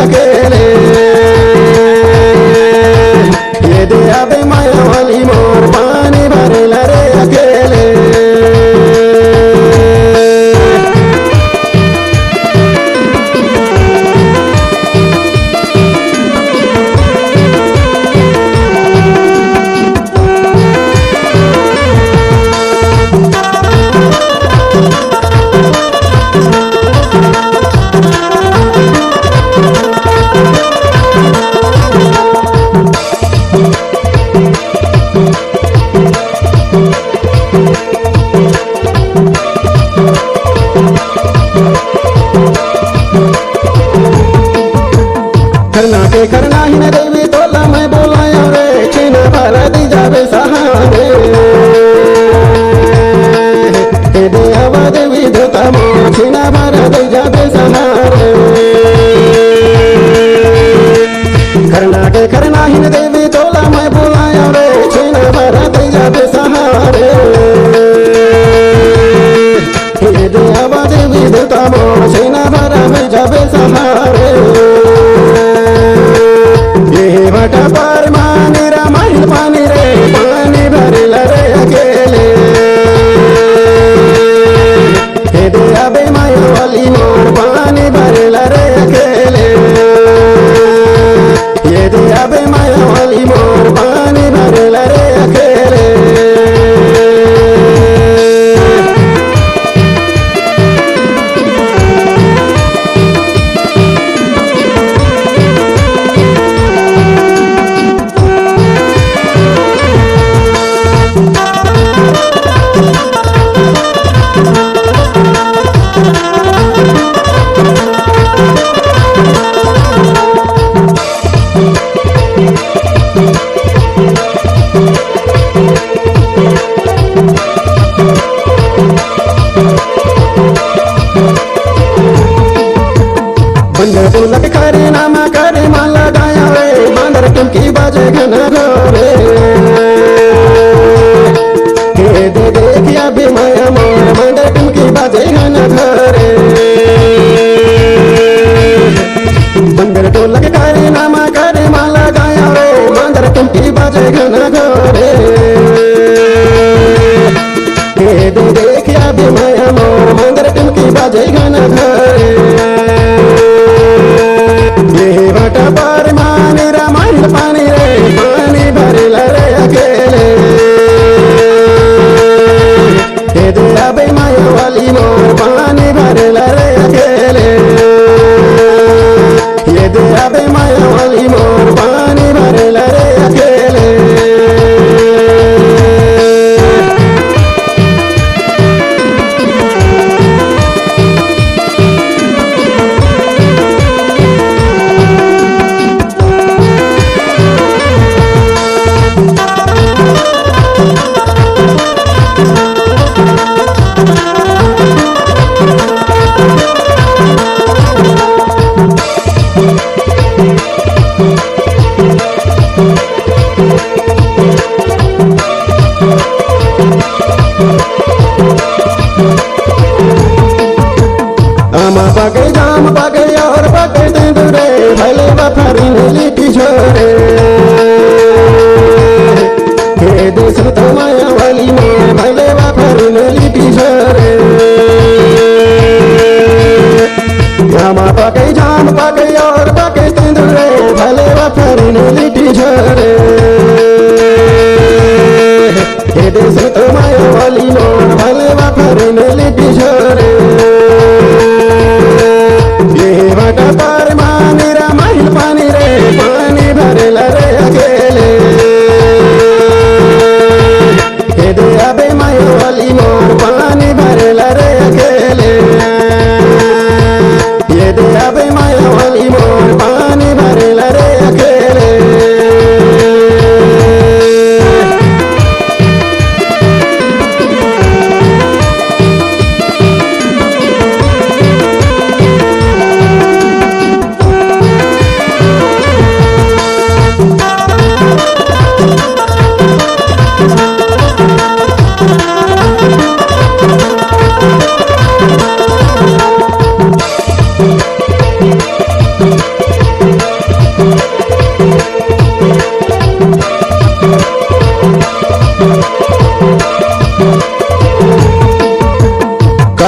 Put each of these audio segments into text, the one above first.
अकेले ये दे आबे माया वाली मोर पानी भरेला रे अकेले करना ही न देवी तोला मैं बोलाया रे छीना भरा दी जावे सहारे हे दे आवा देवी धोता मोर छीना भरा दी जावे सहारे करना ही न देवी तोला मैं बोलाया रे छीना भरा दी जावे सहारे हे दे आवा देवी धोता मोर छीना भरा दी जावे सहारे बटा पार मानी रा माहिल पानी रे पानी भरेला रे अकेले हे दे आबे माया वाली मोर पानी भरेला रे अकेले ये दे आबे माया वाली मोर पानी भरेला रे अकेले ढोलक करे नामा करे माला गाया रे बांदर टुमकी बाजे घना घोरे हे दे देखिया भी माया मोर बांदर टुमकी बाजे घना घोरे बंदर ढोलक करे नामा करे माला गाया रे बांदर टुमकी बाजे घना घोरे हे दे देखिया भी माया मोर बांदर टुमकी बाजे घना घोरे बटा पार मानी रा माहिल पानी रे पानी भरेला रे अकेले हे दे आबे माया वाली मोर पानी भरेला रे अकेले ये दे आबे माया वाली मोर पानी भरेला रे अकेले पगे जाम पगे और पगे तेंदुरे भले बफरी लिपि छोरे हे देश तो माया वाली में भले बफरी लिपि छोरे जामा पगे जाम पगे और पगे तेंदुरे भले बफरी लिपि छोरे हे देश तो माया वाली में भले बफरी लिपि छोरे बटा पार मानी रा माहिल पानी रे पानी भरेला रे अकेले हे दे आबे माया वाली मोर पानी भरेला रे अकेले ये दे आबे माया वाली मोर पानी भरेला रे अकेले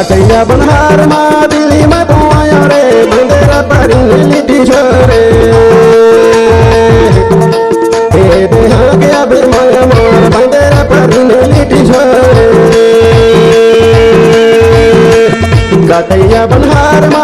काटैया बनहार मा दिल्ली में पुआया रे बंदेरा परिन लिटी छोरे हे देहा गया बे माया मोर बंदेरा परिन लिटी छोरे काटैया बनहार मा